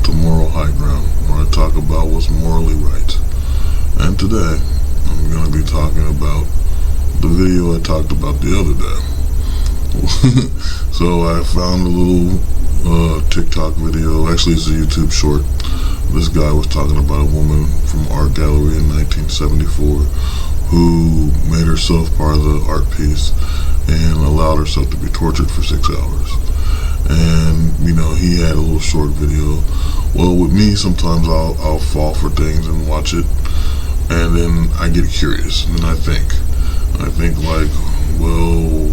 to Moral High Ground, where I talk about what's morally right. And today, I'm going to be talking about the video I talked about the other day. So I found a little TikTok video, actually it's a YouTube short. This guy was talking about a woman from an art gallery in 1974 who made herself part of the art piece and allowed herself to be tortured for 6 hours. And, you know, he had a little short video. Well, with me, sometimes I'll fall for things and watch it, and then I get curious, and then I think like, well,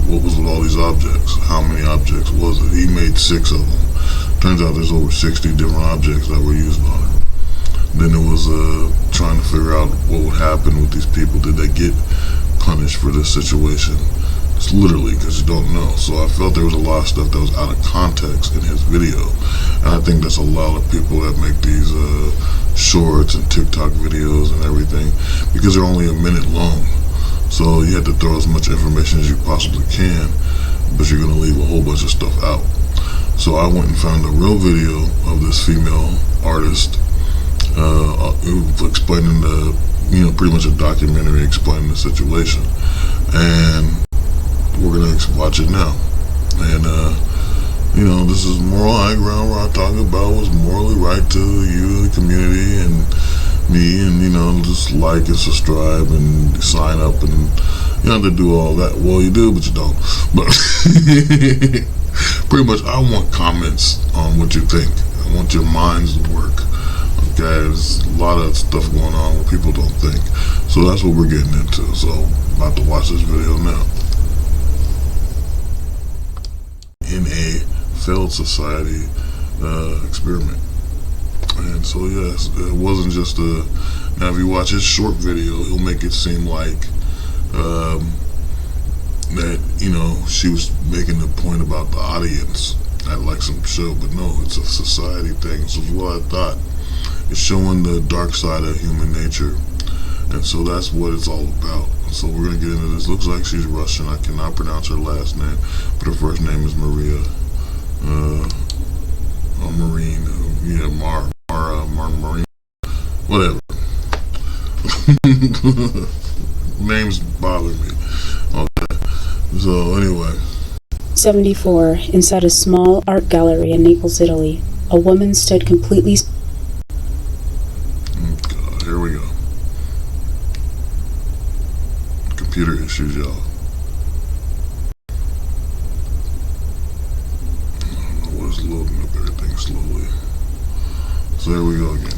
what was with all these objects? How many objects was it? He made 6 of them. Turns out there's over 60 different objects that were used on it. Then it was trying to figure out what would happen with these people. Did they get punished for this situation? It's literally because you don't know. So I felt there was a lot of stuff that was out of context in his video. And I think that's a lot of people that make these shorts and TikTok videos and everything, because they're only a minute long. So you have to throw as much information as you possibly can, but you're going to leave a whole bunch of stuff out. So I went and found a real video of this female artist explaining pretty much a documentary explaining the situation. And we're going to watch it now. And, this is Moral High Ground, where I talk about what's morally right to you, the community, and me, and, just like and subscribe and sign up, and you don't have to do all that. Well, you do, but you don't. But pretty much, I want comments on what you think. I want your minds to work. Okay, there's a lot of stuff going on where people don't think. So that's what we're getting into. So I'm about to watch this video now. In a failed society experiment. And so yes, it wasn't just now if you watch his short video, he'll make it seem like that, she was making the point about the audience at like some show, but no, it's a society thing. So what I thought, it's showing the dark side of human nature, and so that's what it's all about. So we're gonna get into this. Looks like she's Russian. I cannot pronounce her last name, but her first name is Maria. Marina, whatever. Names bother me. Okay. So anyway. 74, inside a small art gallery in Naples, Italy, a woman stood completely. God, here we go. Computer issues, y'all. I don't know what is loading up everything slowly. So here we go again.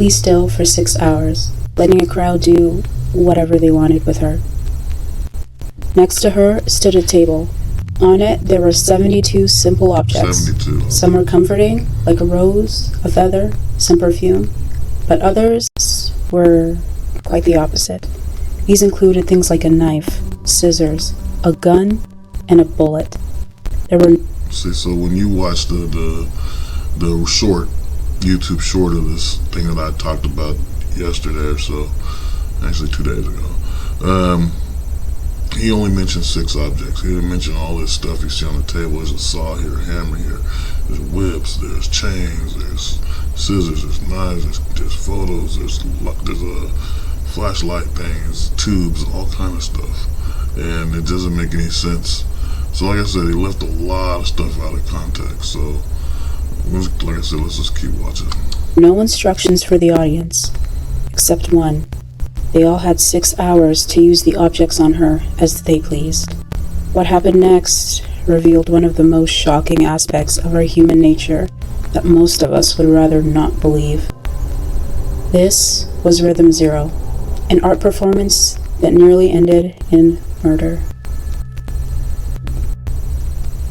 Still for 6 hours, letting a crowd do whatever they wanted with her. Next to her stood a table. On it, there were 72 simple objects. 72. Some were comforting, like a rose, a feather, some perfume, but others were quite the opposite. These included things like a knife, scissors, a gun, and a bullet. See, so when you watch the short, YouTube short of this thing that I talked about yesterday or so, actually 2 days ago, he only mentioned 6 objects. He didn't mention all this stuff you see on the table. There's a saw here, a hammer here, there's whips, there's chains, there's scissors, there's knives, there's photos, there's a flashlight things, tubes, all kind of stuff, and it doesn't make any sense. So like I said, he left a lot of stuff out of context. So like I said, let's just keep watching. No instructions for the audience, except one. They all had 6 hours to use the objects on her as they pleased. What happened next revealed one of the most shocking aspects of our human nature that most of us would rather not believe. This was Rhythm Zero, an art performance that nearly ended in murder.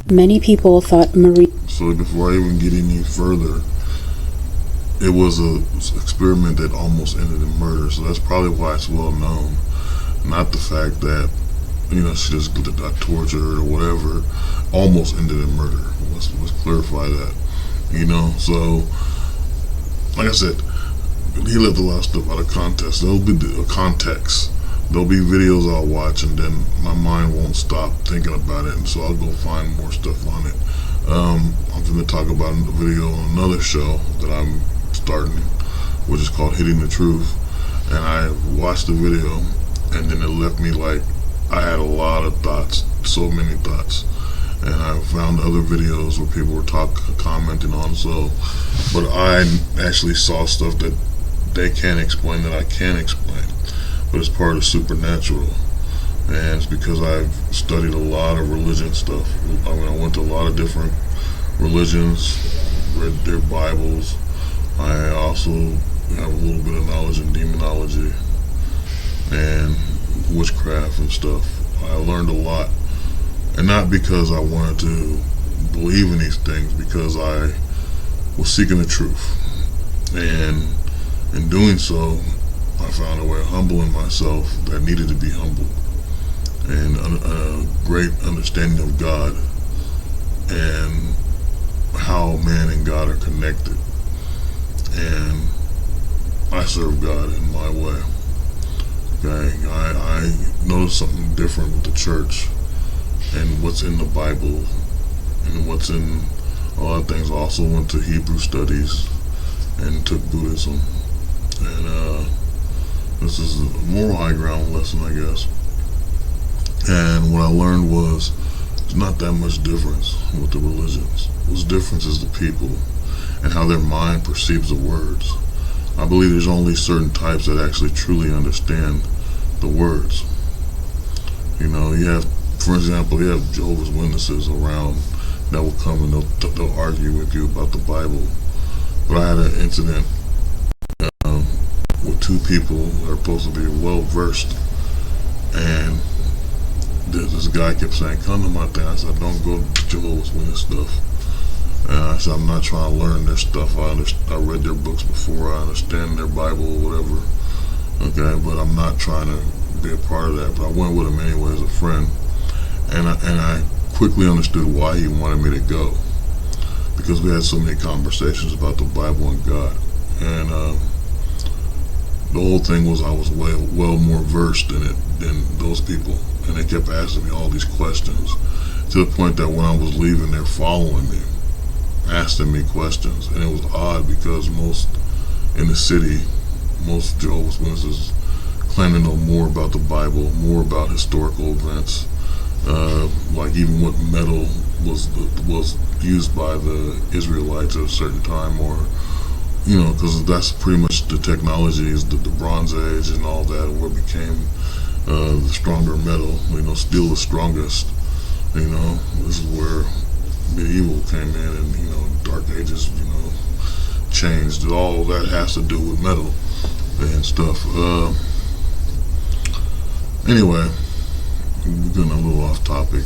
Many people thought Marie. So before I even get any further, it was an experiment that almost ended in murder. So that's probably why it's well known. Not the fact that, she just got tortured or whatever, almost ended in murder. Let's clarify that. So like I said, he left a lot of stuff out of context. There'll be a context there'll be videos I'll watch, and then my mind won't stop thinking about it, and so I'll go find more stuff on it. I'm going to talk about a video on another show that I'm starting, which is called Hitting the Truth. And I watched the video, and then it left me like I had a lot of thoughts, so many thoughts. And I found other videos where people were commenting on. So, but I actually saw stuff that they can't explain that I can explain. But it's part of supernatural, and it's because I've studied a lot of religion stuff. I mean, I went to a lot of different religions, read their Bibles. I also have a little bit of knowledge in demonology and witchcraft and stuff. I learned a lot, and not because I wanted to believe in these things, because I was seeking the truth, and in doing so, I found a way of humbling myself that needed to be humbled, and a great understanding of God and how man and God are connected. And I serve God in my way. Okay, I noticed something different with the church and what's in the Bible and what's in a lot of things. I also went to Hebrew studies and took Buddhism, and this is a more high ground lesson, I guess. And what I learned was there's not that much difference with the religions. What's different is the people and how their mind perceives the words. I believe there's only certain types that actually truly understand the words. You know, you have, for example, you have Jehovah's Witnesses around that will come and they'll argue with you about the Bible. But I had an incident with two people that are supposed to be well versed, and this guy kept saying, "Come to my thing." I said, "Don't go to Jehovah's Witness stuff." And I said, "I'm not trying to learn their stuff. I read their books before. I understand their Bible or whatever. Okay, but I'm not trying to be a part of that." But I went with him anyway as a friend, and I quickly understood why he wanted me to go, because we had so many conversations about the Bible and God, and the whole thing was I was well more versed in it than those people, and they kept asking me all these questions to the point that when I was leaving, they're following me, asking me questions. And it was odd because most in the city, most Jehovah's Witnesses claim to know more about the Bible, more about historical events, like even what metal was used by the Israelites at a certain time, or you know, because that's pretty much the technology is the Bronze Age and all that, where it became the stronger metal. You know, steel the strongest. You know, this is where medieval came in, and you know, Dark Ages, you know, changed. All that has to do with metal and stuff. Anyway, we're getting a little off topic,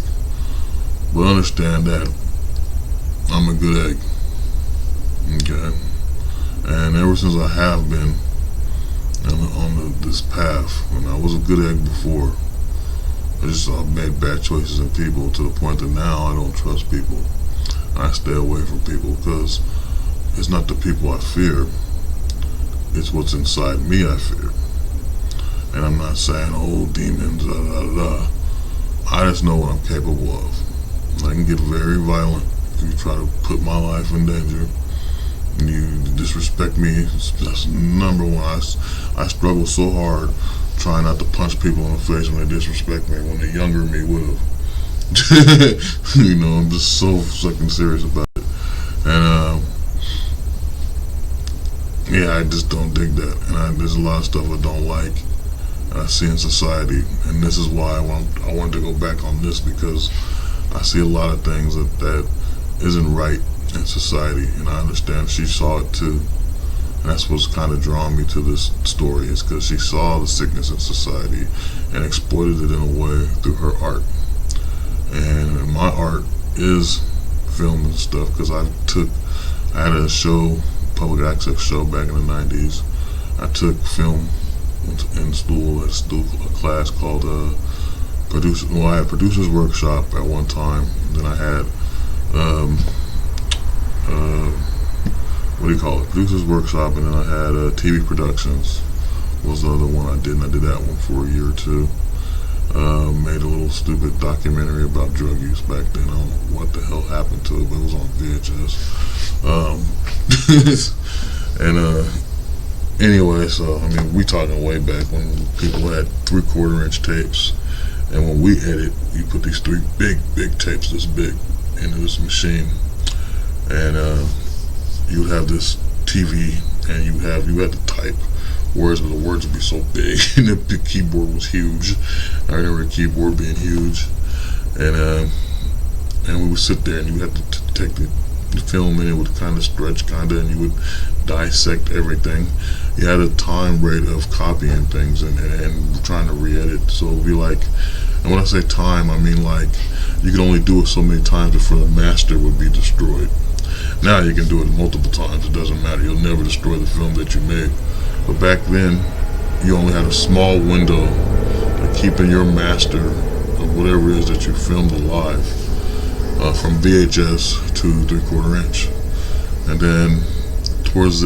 but understand that I'm a good egg. Okay, and ever since I have been on this path, and I was a good egg before, I've made bad choices in people to the point that now I don't trust people. I stay away from people because it's not the people I fear, it's what's inside me I fear. And I'm not saying, oh, demons, da da da. I just know what I'm capable of. I can get very violent if you try to put my life in danger. And you disrespect me. That's number one. I struggle so hard trying not to punch people in the face when they disrespect me, when the younger me would have. You know, I'm just so fucking serious about it. And yeah, I just don't dig that. And there's a lot of stuff I don't like I see in society, and this is why I wanted to go back on this, because I see a lot of things that isn't right in society, and I understand she saw it too. And that's what's kind of drawn me to this story, is because she saw the sickness in society and exploited it in a way through her art. And my art is film and stuff, because I had a show, public access show back in the 90s. I took film in school, a class called I had producer's workshop at one time. Then I had producer's workshop, and then I had TV productions was the other one I did, and I did that one for a year or two. Made a little stupid documentary about drug use back then. I don't know what the hell happened to it, but it was on VHS. Anyway, so I mean, we talking way back when people had 3/4 inch tapes, and when we edit, you put these 3 big tapes this big into this machine, and you would have this TV, and you had to type words, but the words would be so big, and the keyboard was huge. I remember the keyboard being huge, and we would sit there, and you had to take the film, and it would kind of stretch, and you would dissect everything. You had a time rate of copying things and trying to re-edit, so it would be like, and when I say time, I mean like you could only do it so many times before the master would be destroyed. Now you can do it multiple times, it doesn't matter, you'll never destroy the film that you made. But back then, you only had a small window to keep in your master of whatever it is that you filmed alive, from VHS to 3/4 inch. And then towards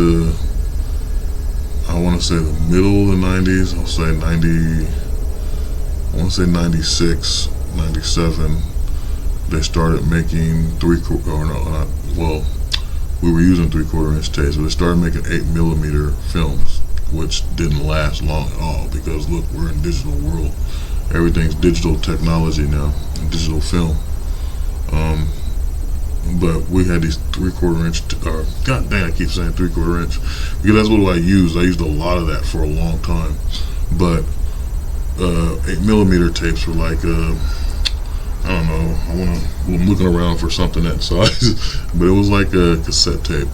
I want to say the middle of the 90s, I want to say 96, 97, they started making we were using 3/4 inch tapes, but they started making 8mm films, which didn't last long at all, because look, we're in a digital world. Everything's digital technology now, digital film. But we had these 3/4 inch, god dang, I keep saying 3/4 inch, because that's what I used. I used a lot of that for a long time. But 8mm tapes were like, I don't know, I'm looking around for something that size, but it was like a cassette tape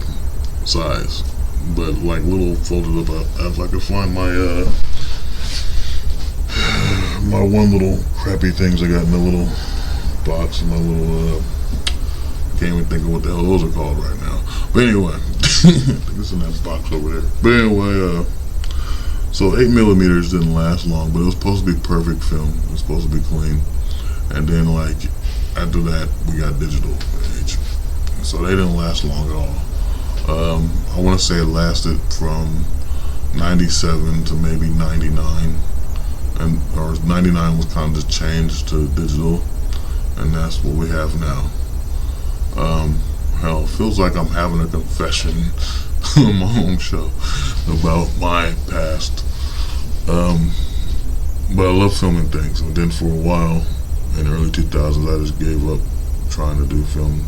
size, but like little folded up. If I could find my my one little crappy things I got in the little box, in my little can't even think of what the hell those are called right now. But anyway, I think it's in that box over there. But anyway, so 8mm didn't last long, but it was supposed to be perfect film. It was supposed to be clean. And then like after that, we got digital age, so they didn't last long at all. I want to say it lasted from 97 to maybe 99, or 99 was kind of just changed to digital, and that's what we have now. Hell, it feels like I'm having a confession on my own show about my past. But I love filming things, and then for a while in the early 2000s, I just gave up trying to do film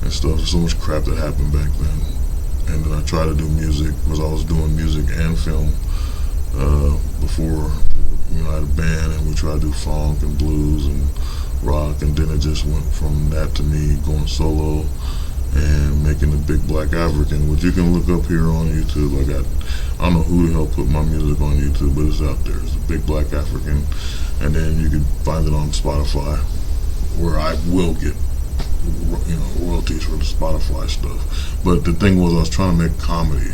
and stuff. There's so much crap that happened back then. And then I tried to do music, because I was doing music and film before. You know, I had a band, and we tried to do funk and blues and rock, and then it just went from that to me going solo and making the Big Black African, which you can look up here on YouTube. I don't know who the hell put my music on YouTube, but it's out there. It's the Big Black African, and then you can find it on Spotify, where I will get, you know, royalties for the Spotify stuff. But the thing was, I was trying to make comedy.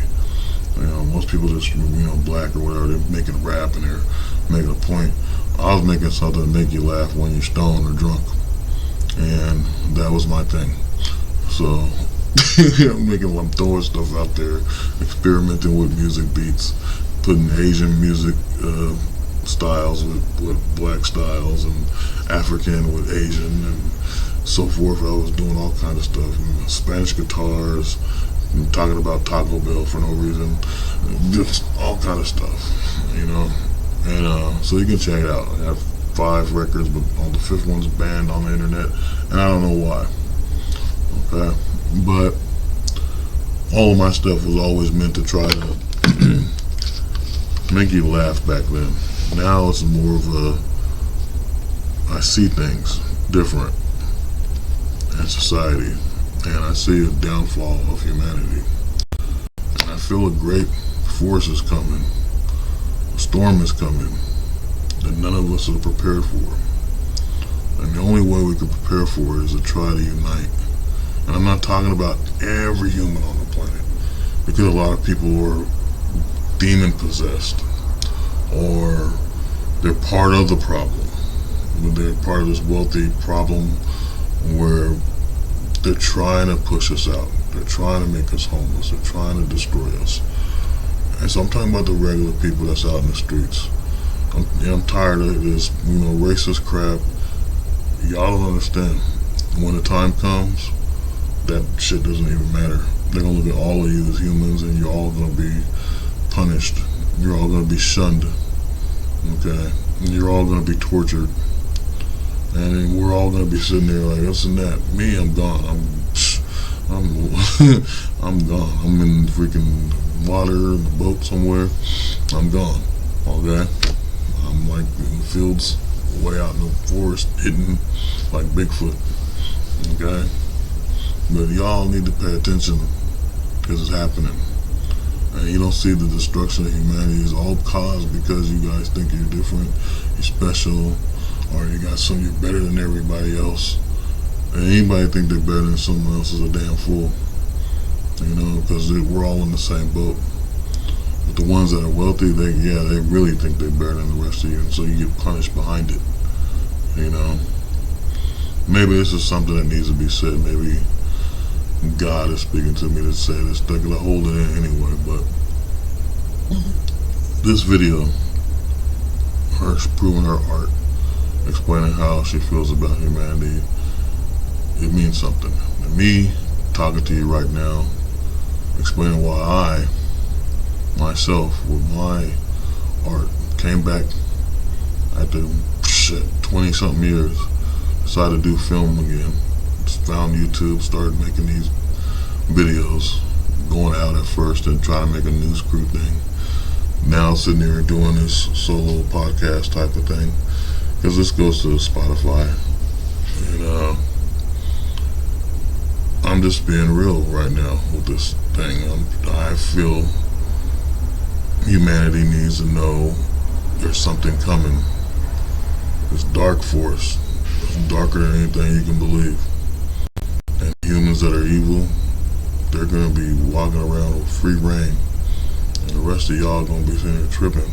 You know, most people just, you know, black or whatever, they're making rap and they're making a point. I was making something to make you laugh when you're stoned or drunk, and that was my thing. So I'm throwing stuff out there, experimenting with music beats, putting Asian music styles with black styles, and African with Asian, and so forth. I was doing all kinds of stuff, Spanish guitars, talking about Taco Bell for no reason, just all kind of stuff, you know. And so you can check it out. I have 5 records, but on the 5th one's banned on the internet, and I don't know why. Okay, but all of my stuff was always meant to try to make you laugh back then. Now it's more of I see things different in society, and I see a downfall of humanity, and I feel a great force is coming. A storm is coming that none of us are prepared for, and the only way we can prepare for it is to try to unite. And I'm not talking about every human on the planet, because a lot of people are demon possessed, or they're part of the problem. They're part of this wealthy problem where they're trying to push us out. They're trying to make us homeless. They're trying to destroy us. And so I'm talking about the regular people that's out in the streets. I'm tired of this, racist crap. Y'all don't understand. When the time comes, that shit doesn't even matter. They're gonna look at all of you as humans, and you're all gonna be punished. You're all gonna be shunned. Okay? And you're all gonna be tortured. And then we're all gonna be sitting there like, this and that. Me, I'm gone. I'm gone. I'm in freaking water in the boat somewhere. I'm gone. Okay? I'm like in the fields, way out in the forest, hidden like Bigfoot. Okay? But y'all need to pay attention because it's happening. And you don't see the destruction of humanity is all caused because you guys think you're different, you're special, or you're better than everybody else. And anybody think they're better than someone else is a damn fool. Because we're all in the same boat. But the ones that are wealthy, they really think they're better than the rest of you, and so you get punished behind it. Maybe this is something that needs to be said. Maybe God is speaking to me to say this. They're gonna hold it in anyway. But this video, her proving her art, explaining how she feels about humanity, it means something. And me talking to you right now, explaining why I myself with my art came back after 20 something years, decided to do film again, just found YouTube, started making these videos, going out at first and trying to make a news crew thing, now sitting here doing this solo podcast type of thing, because this goes to Spotify, and I'm just being real right now with this thing. I feel humanity needs to know there's something coming. This dark force, it's darker than anything you can believe. And humans that are evil, they're going to be walking around with free reign. And the rest of y'all going to be sitting there tripping.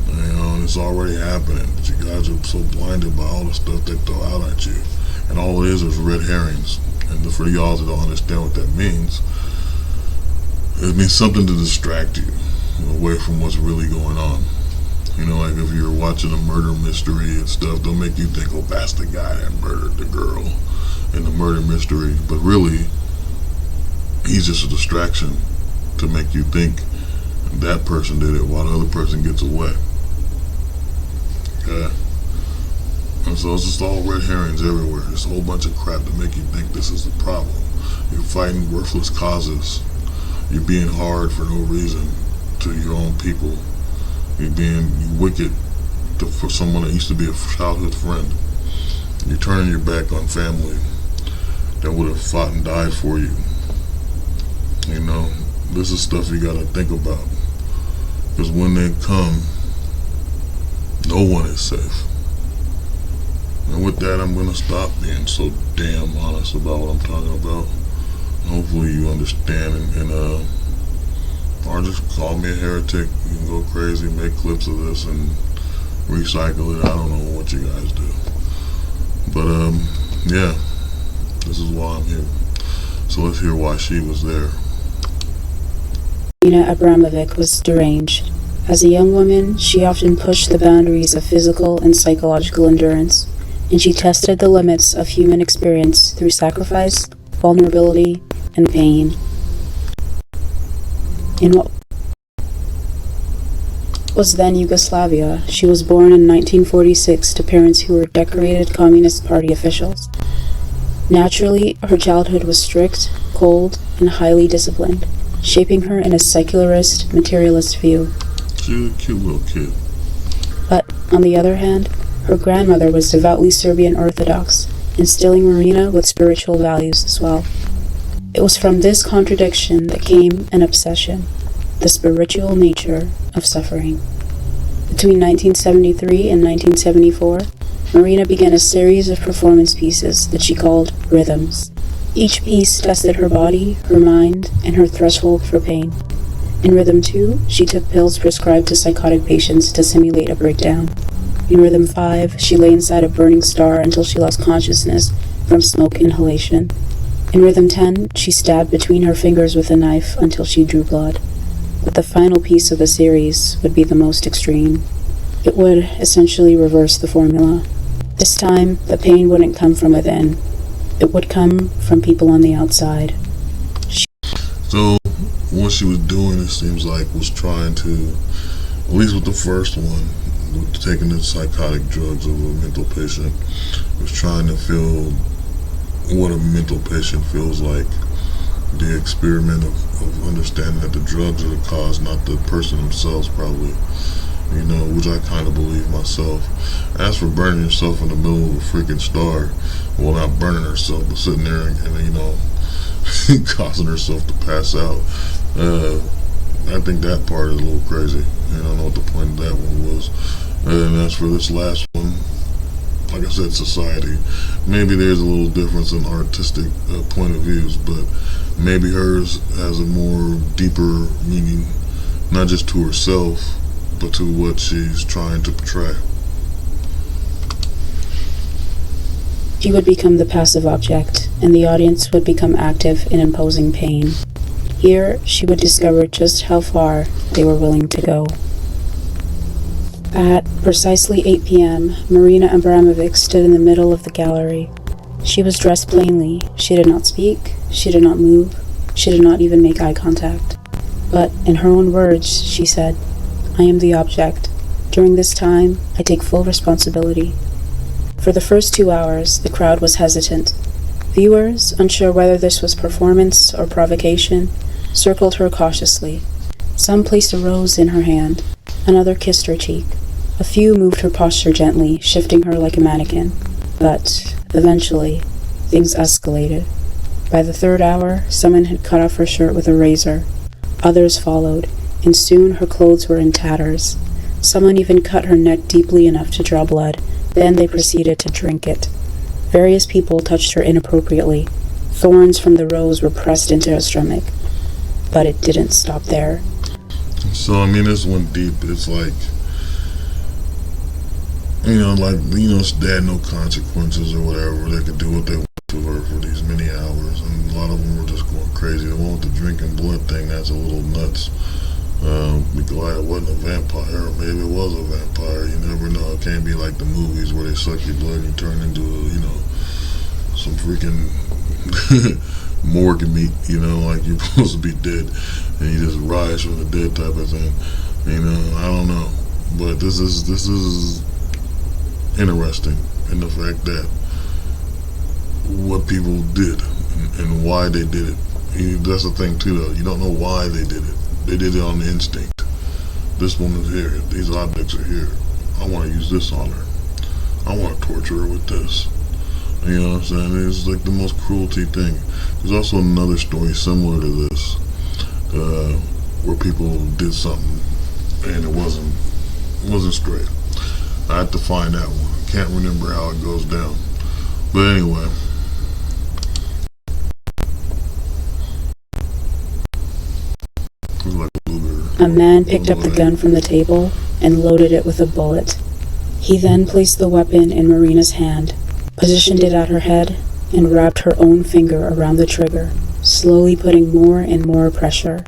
And it's already happening. But you guys are so blinded by all the stuff they throw out at you. And all it is red herrings. And for y'all that don't understand what that means, it means something to distract you away from what's really going on. Like if you're watching a murder mystery and stuff, they'll make you think, oh, that's the guy that murdered the girl in the murder mystery. But really, he's just a distraction to make you think that person did it while the other person gets away. Okay? And so it's just all red herrings everywhere. There's a whole bunch of crap to make you think this is the problem. You're fighting worthless causes. You're being hard for no reason to your own people. You're being wicked for someone that used to be a childhood friend. You're turning your back on family that would have fought and died for you. This is stuff you gotta think about. Because when they come, no one is safe. And with that, I'm gonna stop being so damn honest about what I'm talking about. Hopefully you understand and or just call me a heretic. You can go crazy, make clips of this and recycle it. I don't know what you guys do. But yeah, this is why I'm here. So let's hear why she was there. Marina Abramović was deranged. As a young woman, she often pushed the boundaries of physical and psychological endurance, and she tested the limits of human experience through sacrifice, vulnerability, and pain. In what was then Yugoslavia, she was born in 1946 to parents who were decorated Communist Party officials. Naturally, her childhood was strict, cold, and highly disciplined, shaping her in a secularist, materialist view. She was a cute little kid. But, on the other hand, her grandmother was devoutly Serbian Orthodox, instilling Marina with spiritual values as well. It was from this contradiction that came an obsession, the spiritual nature of suffering. Between 1973 and 1974, Marina began a series of performance pieces that she called rhythms. Each piece tested her body, her mind, and her threshold for pain. In Rhythm 2, she took pills prescribed to psychotic patients to simulate a breakdown. In Rhythm 5, she lay inside a burning star until she lost consciousness from smoke inhalation. In Rhythm 10, she stabbed between her fingers with a knife until she drew blood. but the final piece of the series would be the most extreme. It would essentially reverse the formula. This time, the pain wouldn't come from within. It would come from people on the outside. So, what she was doing, it seems like, was trying to, at least with the first one, with taking the psychotic drugs of a mental patient, was trying to feel what a mental patient feels like. The experiment of understanding that the drugs are the cause, not the person themselves, probably. Which I kind of believe myself. As for burning yourself in the middle of a freaking star, well, not burning herself, but sitting there and causing herself to pass out. I think that part is a little crazy. I don't know what the point of that one was. And as for this last one, like I said, society. Maybe there's a little difference in artistic point of views, but maybe hers has a more deeper meaning, not just to herself, but to what she's trying to portray. She would become the passive object, and the audience would become active in imposing pain. Here, she would discover just how far they were willing to go. At precisely 8 p.m., Marina Abramović stood in the middle of the gallery. She was dressed plainly. She did not speak. She did not move. She did not even make eye contact. But, in her own words, she said, "I am the object. During this time, I take full responsibility." For the first 2 hours, the crowd was hesitant. Viewers, unsure whether this was performance or provocation, circled her cautiously. Some placed a rose in her hand. Another kissed her cheek. A few moved her posture gently, shifting her like a mannequin. But, eventually, things escalated. By the 3rd hour, someone had cut off her shirt with a razor. Others followed, and soon her clothes were in tatters. Someone even cut her neck deeply enough to draw blood. Then they proceeded to drink it. Various people touched her inappropriately. Thorns from the rose were pressed into her stomach. But it didn't stop there. So, this went deep. It's like, they had no consequences or whatever. They could do what they want to her for these many hours. And a lot of them were just going crazy. The one with the drinking blood thing, that's a little nuts. Be glad it wasn't a vampire, or maybe it was a vampire. You never know. It can't be like the movies where they suck your blood and you turn into some freaking morgue meat, like you're supposed to be dead and you just rise from the dead type of thing. I don't know. But this is interesting in the fact that what people did and why they did it. That's the thing too, though. You don't know why they did it. They did it on the instinct. This woman's here. These objects are here. I want to use this on her. I want to torture her with this. You know what I'm saying? It's like the most cruelty thing. There's also another story similar to this, where people did something and it wasn't straight. I have to find that one. I can't remember how it goes down. But anyway. A man picked up the gun from the table and loaded it with a bullet. He then placed the weapon in Marina's hand, positioned it at her head, and wrapped her own finger around the trigger, slowly putting more and more pressure.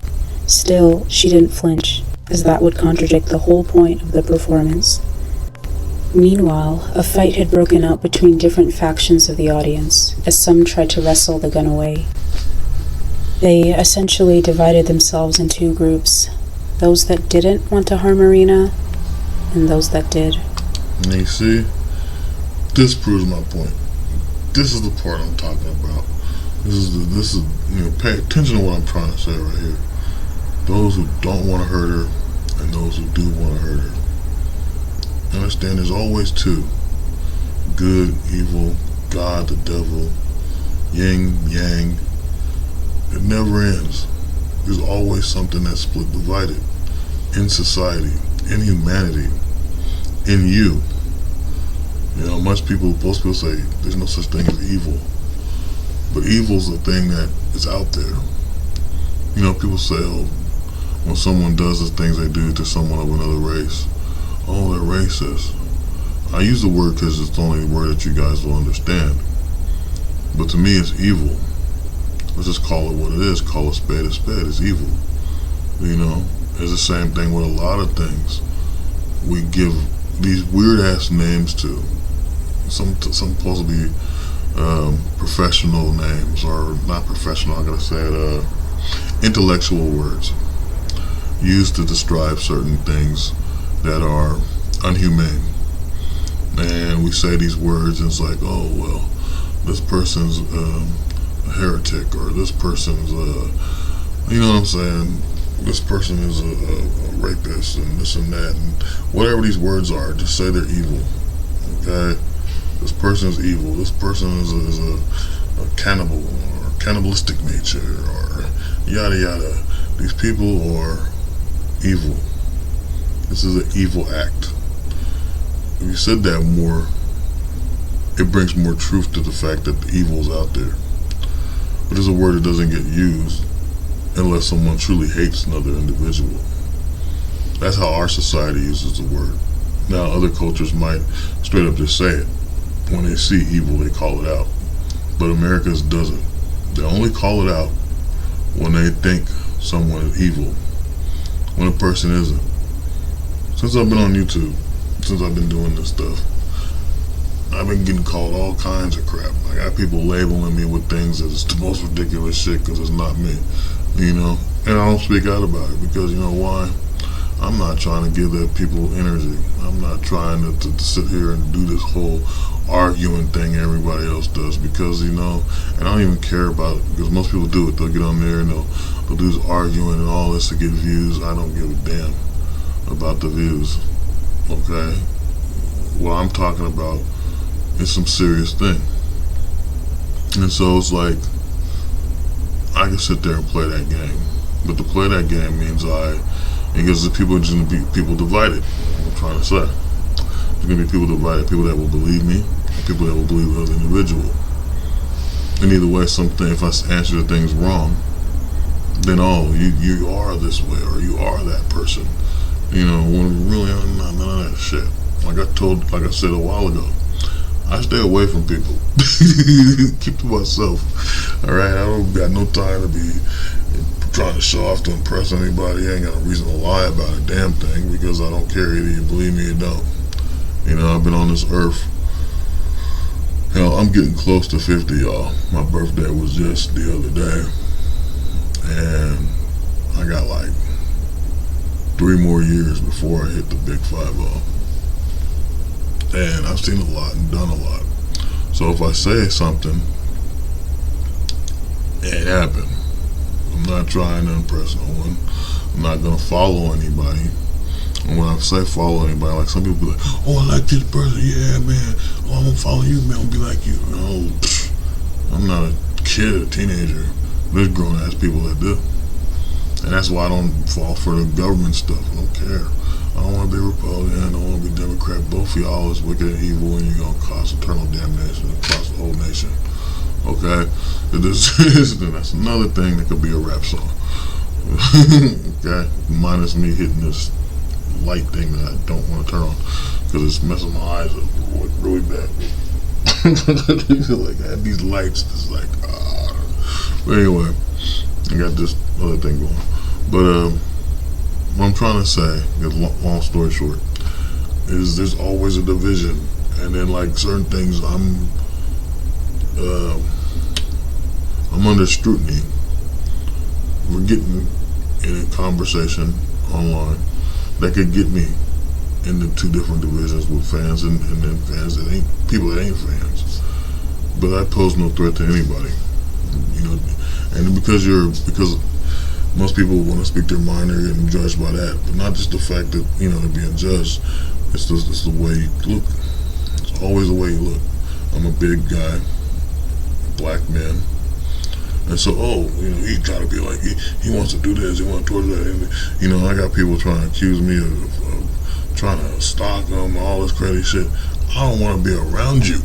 Still, she didn't flinch, as that would contradict the whole point of the performance. Meanwhile, a fight had broken out between different factions of the audience, as some tried to wrestle the gun away. They essentially divided themselves in 2 groups, those that didn't want to harm Marina, and those that did. And you see, this proves my point. This is the part I'm talking about. This is pay attention to what I'm trying to say right here. Those who don't want to hurt her, and those who do want to hurt her. Understand, there's always 2. Good, evil, God, the devil, yin, yang. It never ends. There's always something that's divided in society, in humanity, in you. Most people say there's no such thing as evil. But evil's a thing that is out there. People say, when someone does the things they do to someone of another race, they're racist. I use the word because it's the only word that you guys will understand. But to me, it's evil. Let's just call it what it is. Call a spade. It's evil. You know, it's the same thing with a lot of things. We give these weird ass names to some supposed to be professional names, or not professional. I gotta say it. Intellectual words used to describe certain things that are unhumane, and we say these words, and it's like, oh well, this person's a heretic, or this person's you know what I'm saying, this person is a rapist, and this and that, and whatever these words are, just say they're evil. Okay, this person is evil. This person is a cannibal, or cannibalistic nature, or yada yada. These people are evil. This is an evil act. If you said that more, it brings more truth to the fact that the evil is out there. But it's a word that doesn't get used unless someone truly hates another individual. That's how our society uses the word. Now, other cultures might straight up just say it. When they see evil, they call it out. But America's doesn't. They only call it out when they think someone is evil, when a person isn't. Since I've been on YouTube, since I've been doing this stuff, I've been getting called all kinds of crap. I got people labeling me with things that is the most ridiculous shit because it's not me, you know. And I don't speak out about it because, you know why? I'm not trying to give that people energy. I'm not trying to sit here and do this whole arguing thing everybody else does, because, you know, and I don't even care about it, because most people do it. They'll get on there and they'll do this arguing and all this to get views. I don't give a damn about the views, okay? What I'm talking about is some serious thing. And so it's like, I can sit there and play that game, but to play that game means it gives the people, just gonna be people divided. I'm trying to say, there's gonna be people divided, people that will believe me, and people that will believe the other individual. And either way, something, if I answer the things wrong, then you are this way, or you are that person. You know, when really I'm not none of that shit. Like I said a while ago, I stay away from people. Keep to myself. Alright, I don't got no time to be trying to show off to impress anybody. I ain't got a reason to lie about a damn thing, because I don't care. Either you believe me or don't. You know, I've been on this earth. Hell, I'm getting close to 50, y'all. My birthday was just the other day, and I got like 3 more years before I hit the big 5-0. And I've seen a lot and done a lot. So if I say something, it happened. I'm not trying to impress no one. I'm not gonna follow anybody. And when I say follow anybody, like some people be like, oh, I like this person, yeah, man. Oh, I'm gonna follow you, man. I'm gonna be like you. No, I'm not a kid, a teenager. There's grown ass people that do. And that's why I don't fall for the government stuff. I don't care. I don't want to be Republican. I don't want to be Democrat. Both of y'all is wicked and evil, and you're going to cause eternal damnation across the whole nation. Okay? That's another thing that could be a rap song. Okay? Minus me hitting this light thing that I don't want to turn on, because it's messing my eyes up really bad. Like, I had these lights, just like, But anyway, I got this other thing going. But, what I'm trying to say, long story short, is there's always a division, and then like certain things, I'm under scrutiny. We're getting in a conversation online that could get me into 2 different divisions with fans and then fans that ain't people that ain't fans. But I pose no threat to anybody, you know, and because most people want to speak their mind, they're getting judged by that. But not just the fact that, you know, they're being judged. It's the way you look. It's always the way you look. I'm a big guy, black man. And so, you know, he trying to be like, he wants to do this, he wants to do that. And, you know, I got people trying to accuse me of trying to stalk them, all this crazy shit. I don't want to be around you.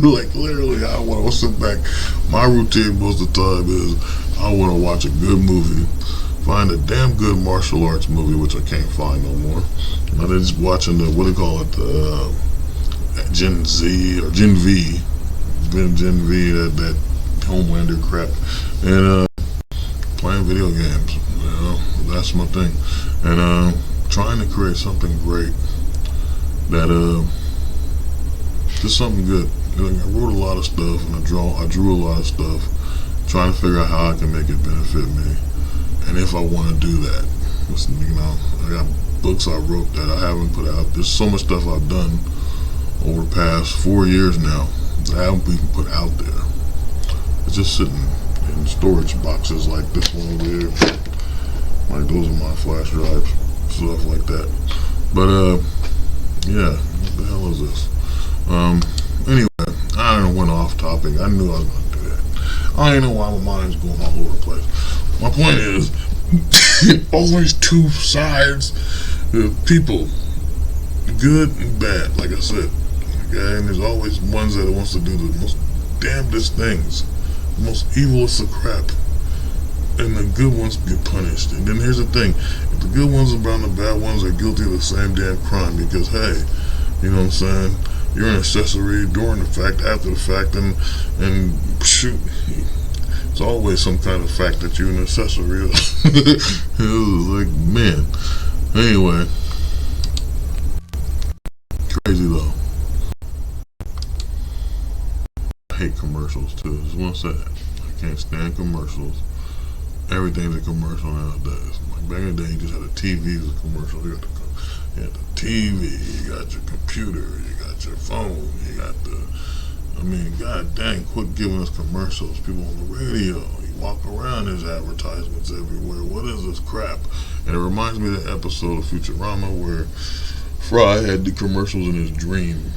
Like, literally, I want to sit back. My routine most of the time is, I want to watch a good movie, find a damn good martial arts movie, which I can't find no more. I'm just watching Gen Z or Gen V, that Homelander crap, and playing video games. You know, that's my thing. And trying to create something great that just something good. Like, I wrote a lot of stuff and I drew a lot of stuff, trying to figure out how I can make it benefit me, and if I want to do that. You know, I got books I wrote that I haven't put out. There's so much stuff I've done over the past 4 years now that I haven't even put out there. It's just sitting in storage boxes like this one over here. Like, those are my flash drives, stuff like that. But yeah, what the hell is this? Anyway, I don't know, went off topic. I knew I was going to do that. I don't know why my mind's going all over the place. My point is, always two sides of people, good and bad, like I said. Okay, and there's always ones that wants to do the most damnedest things, the most evilest of crap, and the good ones get punished. And then here's the thing: if the good ones are around, the bad ones are guilty of the same damn crime. Because hey, you know what I'm saying? You're an accessory during the fact, after the fact, and shoot, it's always some kind of fact that you're an accessory. It was like, man. Anyway, crazy though. I hate commercials too. Just want to say that. I can't stand commercials. Everything's a commercial nowadays. Like back in the day, you just had a TV as a commercial. You had the TV, you got your computer, you got your phone, you got god dang, quit giving us commercials. People on the radio, you walk around, there's advertisements everywhere. What is this crap? And it reminds me of the episode of Futurama where Fry had the commercials in his dream.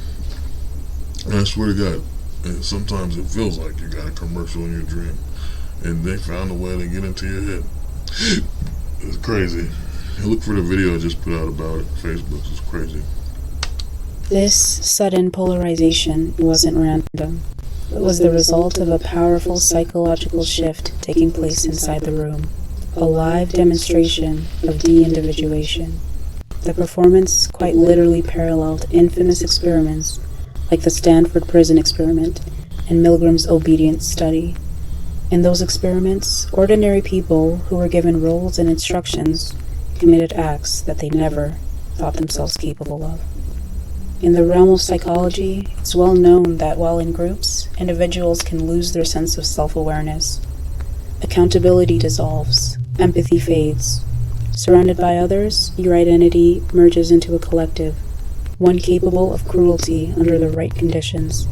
And I swear to God, and sometimes it feels like you got a commercial in your dream. And they found a way to get into your head. It's crazy. Look for the video I just put out about it. Facebook is crazy. This sudden polarization wasn't random. It was the result of a powerful psychological shift taking place inside the room. A live demonstration of de-individuation. The performance quite literally paralleled infamous experiments like the Stanford Prison Experiment and Milgram's obedience study. In those experiments, ordinary people who were given roles and instructions committed acts that they never thought themselves capable of. In the realm of psychology, it's well known that while in groups, individuals can lose their sense of self-awareness. Accountability dissolves, empathy fades. Surrounded by others, your identity merges into a collective, one capable of cruelty under the right conditions.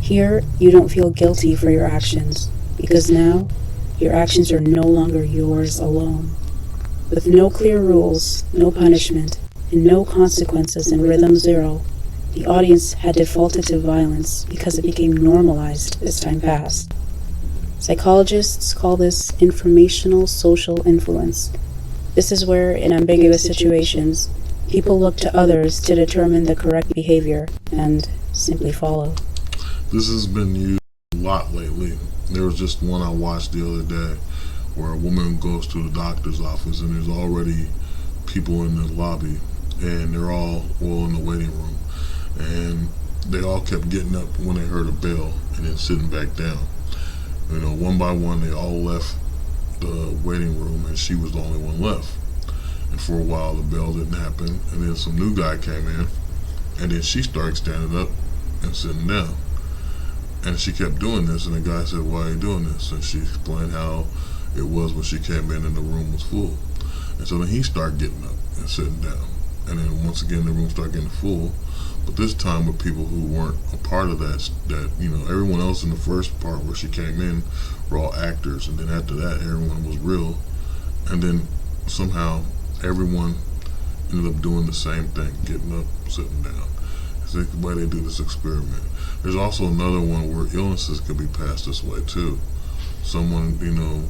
Here, you don't feel guilty for your actions, because now, your actions are no longer yours alone. With no clear rules, no punishment, and no consequences in Rhythm Zero, the audience had defaulted to violence because it became normalized as time passed. Psychologists call this informational social influence. This is where, in ambiguous situations, people look to others to determine the correct behavior and simply follow. This has been used a lot lately. There was just one I watched the other day where a woman goes to the doctor's office and there's already people in the lobby and they're all in the waiting room. And they all kept getting up when they heard a bell and then sitting back down. You know, one by one, they all left the waiting room and she was the only one left. And for a while, the bell didn't happen. And then some new guy came in and then she started standing up and sitting down. And she kept doing this and the guy said, "Why are you doing this?" And she explained how it was when she came in and the room was full. And so then he started getting up and sitting down. And then once again, the room started getting full. But this time with people who weren't a part of that, you know, everyone else in the first part where she came in were all actors. And then after that, everyone was real. And then somehow everyone ended up doing the same thing, getting up, sitting down. It's like the way they do this experiment. There's also another one where illnesses could be passed this way too. Someone, you know,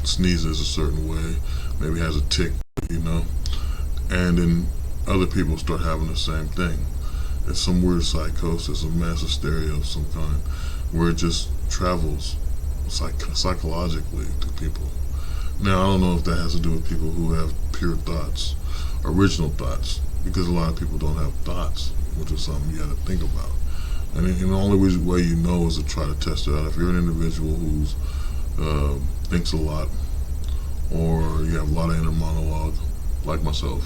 sneezes a certain way, maybe has a tick, you know, and then other people start having the same thing. It's some weird psychosis, a mass hysteria of some kind, where it just travels psychologically to people. Now, I don't know if that has to do with people who have pure thoughts, original thoughts, because a lot of people don't have thoughts, which is something you got to think about. And the only way you know is to try to test it out. If you're an individual who thinks a lot, or you have a lot of inner monologue, like myself.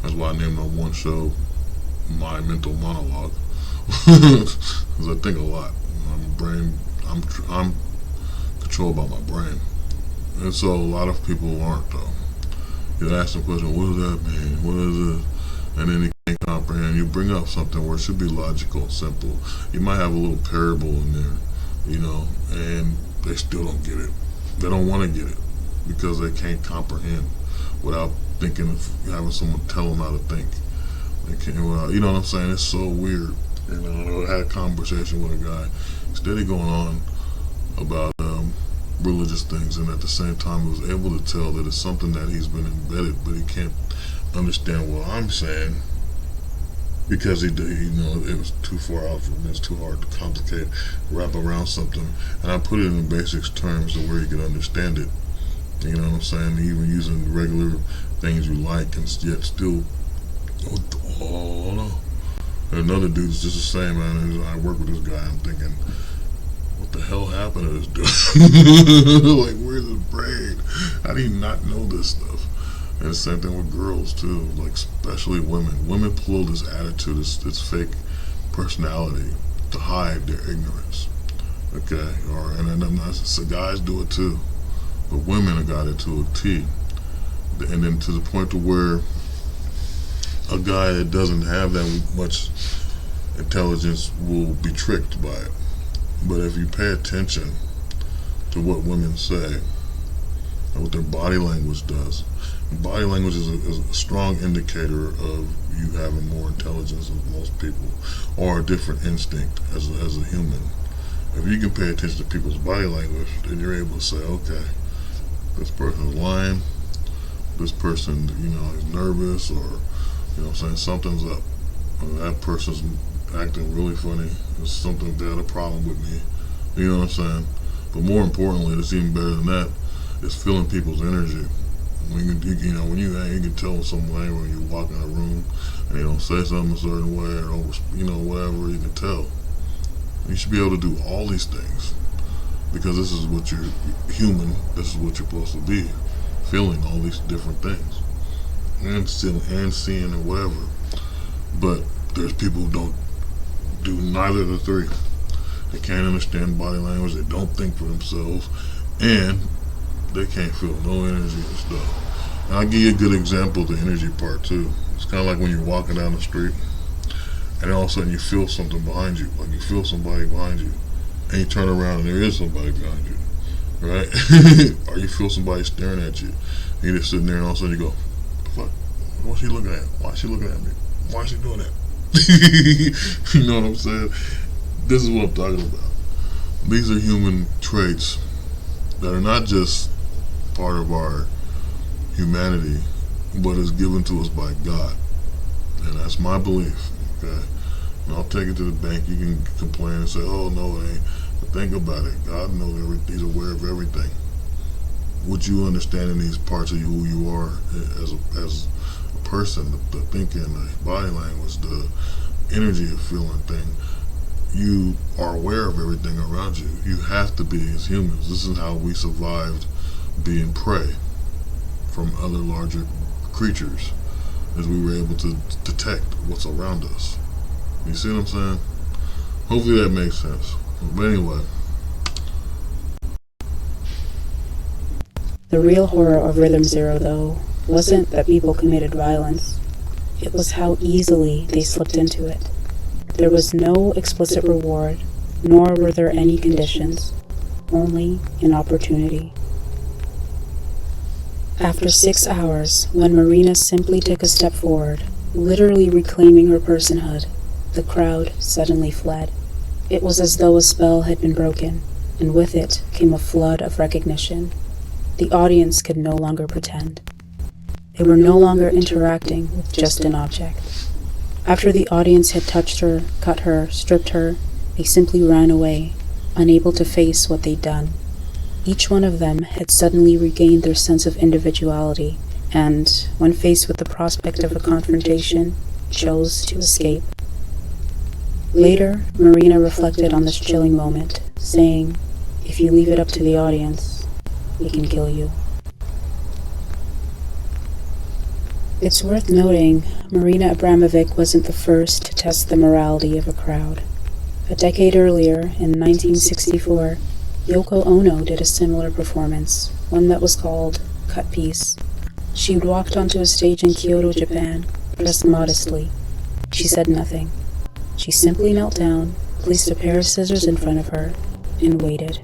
That's why I named my one show My Mental Monologue, because I think a lot. I'm controlled by my brain, and so a lot of people aren't though. You ask them question, what does that mean? What is it? And then they can't comprehend. You bring up something where it should be logical and simple. You might have a little parable in there, and they still don't get it. They don't want to get it because they can't comprehend without thinking of having someone tell them how to think. They can't, you know what I'm saying? It's so weird. I had a conversation with a guy, steady going on about religious things, and at the same time, he was able to tell that it's something that he's been embedded, but he can't understand what I'm saying because it was too far out for him. It's too hard to complicate, wrap around something, and I put it in basic terms to where he could understand it. You know what I'm saying? Even using regular things you like, and yet still, oh no. Another dude's just the same, man. I work with this guy. I'm thinking, what the hell happened to this dude? Like, where's his brain? How do you not know this stuff? And the same thing with girls too, like especially women. Women pull this attitude, this fake personality to hide their ignorance. Okay, and I'm not. So guys do it too, but women have got it to a T, and then to the point to where a guy that doesn't have that much intelligence will be tricked by it. But if you pay attention to what women say and what their body language does, body language is a strong indicator of you having more intelligence than most people, or a different instinct as a human. If you can pay attention to people's body language, then you're able to say, okay, this person's lying, this person, is nervous, or something's up. That person's acting really funny. There's something, they had a problem with me. You know what I'm saying? But more importantly, it's even better than that, is feeling people's energy. When you can tell someone when you walk in a room and they don't say something a certain way, or whatever, you can tell. You should be able to do all these things because this is what you're human. This is what you're supposed to be, feeling all these different things and seeing or whatever. But there's people who don't do neither of the three. They can't understand body language. They don't think for themselves, and they can't feel no energy and stuff. And I'll give you a good example of the energy part too. It's kind of like when you're walking down the street and all of a sudden you feel something behind you, like you feel somebody behind you, and you turn around and there is somebody behind you, right? Or you feel somebody staring at you, and you're just sitting there and all of a sudden you go, fuck, what's she looking at? Why is she looking at me? Why is she doing that? You know what I'm saying? This is what I'm talking about. These are human traits that are not just part of our humanity, but is given to us by God. And that's my belief, okay? And I'll take it to the bank. You can complain and say, oh, no, it ain't. But think about it. God knows everything. He's aware of everything. What you understand in these parts of you, who you are as a person, the thinking, the body language, the energy of feeling thing, you are aware of everything around you. You have to be as humans. This is how we survived being prey from other larger creatures, as we were able to detect what's around us. You see what I'm saying? Hopefully that makes sense. But anyway. The real horror of Rhythm Zero, though, wasn't that people committed violence. It was how easily they slipped into it. There was no explicit reward, nor were there any conditions, only an opportunity. After 6 hours, when Marina simply took a step forward, literally reclaiming her personhood, the crowd suddenly fled. It was as though a spell had been broken, and with it came a flood of recognition. The audience could no longer pretend. They were no longer interacting with just an object. After the audience had touched her, cut her, stripped her, they simply ran away, unable to face what they'd done. Each one of them had suddenly regained their sense of individuality, and, when faced with the prospect of a confrontation, chose to escape. Later, Marina reflected on this chilling moment, saying, "If you leave it up to the audience, we can kill you." It's worth noting, Marina Abramović wasn't the first to test the morality of a crowd. A decade earlier, in 1964, Yoko Ono did a similar performance, one that was called Cut Piece. She'd walked onto a stage in Kyoto, Japan, dressed modestly. She said nothing. She simply knelt down, placed a pair of scissors in front of her, and waited.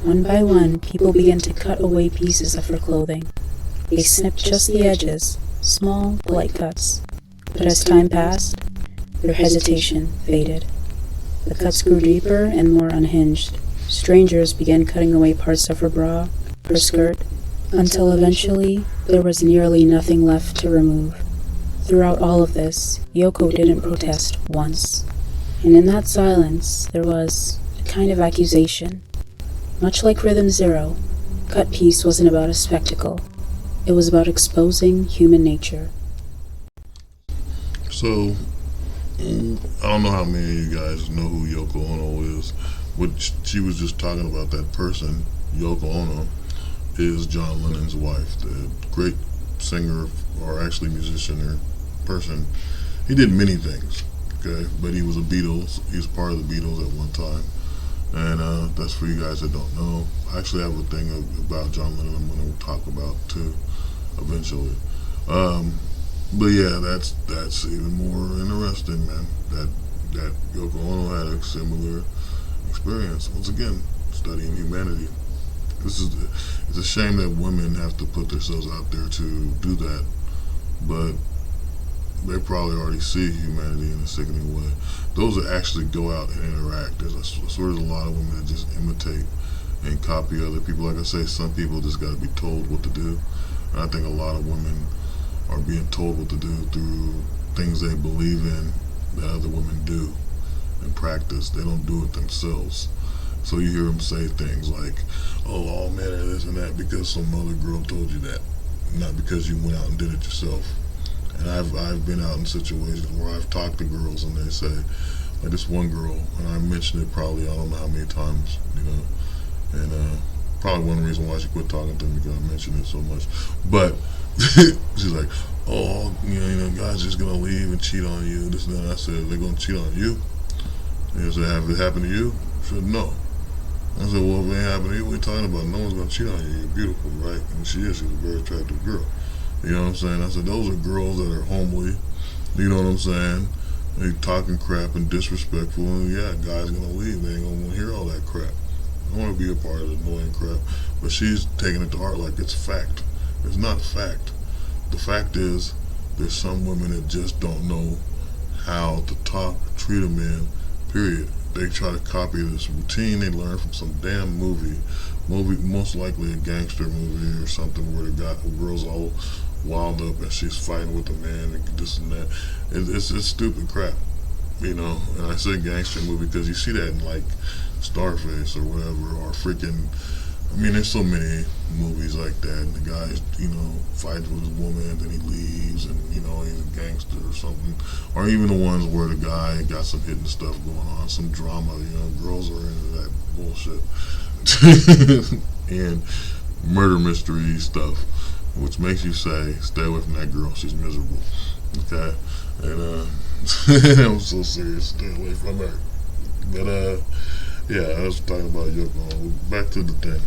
One by one, people began to cut away pieces of her clothing. They snipped just the edges, small, polite cuts. But as time passed, their hesitation faded. The cuts grew deeper and more unhinged. Strangers began cutting away parts of her bra, her skirt, until eventually there was nearly nothing left to remove. Throughout all of this, Yoko didn't protest once. And in that silence, there was a kind of accusation. Much like Rhythm Zero, Cut Piece wasn't about a spectacle. It was about exposing human nature. So, I don't know how many of you guys know who Yoko Ono is. What she was just talking about, that person, Yoko Ono, is John Lennon's wife, the great singer, or actually musician or person. He did many things, okay, but he was a Beatles. He was part of the Beatles at one time, and that's for you guys that don't know. I actually have a thing about John Lennon I'm going to talk about too, eventually. But yeah, that's even more interesting, man. That Yoko Ono had a similar experience. Once again, studying humanity. It's a shame that women have to put themselves out there to do that, but they probably already see humanity in a sickening way. Those that actually go out and interact, I swear there's a lot of women that just imitate and copy other people. Like I say, some people just got to be told what to do, and I think a lot of women are being told what to do through things they believe in that other women do and practice. They don't do it themselves. So you hear them say things like, oh, all men are this and that because some other girl told you that, not because you went out and did it yourself. And I've been out in situations where I've talked to girls and they say, like this one girl, and I mentioned it probably I don't know how many times, you know, and probably one reason why she quit talking to me because I mentioned it so much. But she's like, oh, you know, guys just gonna leave and cheat on you, this and that. I said, they're gonna cheat on you? And I said, have it happened to you? She said, no. I said, well, if it ain't happening to you, what are you talking about? No one's gonna cheat on you. You're beautiful, right? And she's a very attractive girl. You know what I'm saying? I said, those are girls that are homely. You know what I'm saying? They talking crap and disrespectful, and yeah, guys gonna leave. They ain't gonna want to hear all that crap. I want to be a part of the annoying crap. But she's taking it to heart like it's fact. It's not fact. The fact is, there's some women that just don't know how to talk, treat a man, period. They try to copy this routine they learned from some damn movie, most likely a gangster movie or something where the girl's all wound up and she's fighting with a man and this and that. It's stupid crap, you know. And I say gangster movie because you see that in like Starface or whatever, or freaking, I mean, there's so many movies like that, and the guy, you know, fights with his woman and then he leaves and, you know, he's a gangster or something. Or even the ones where the guy got some hidden stuff going on, some drama, you know, girls are into that bullshit. And murder mystery stuff, which makes you say, stay away from that girl, she's miserable. Okay? And, I'm so serious, stay away from her. But, yeah, I was talking about Yoko. Back to the thing.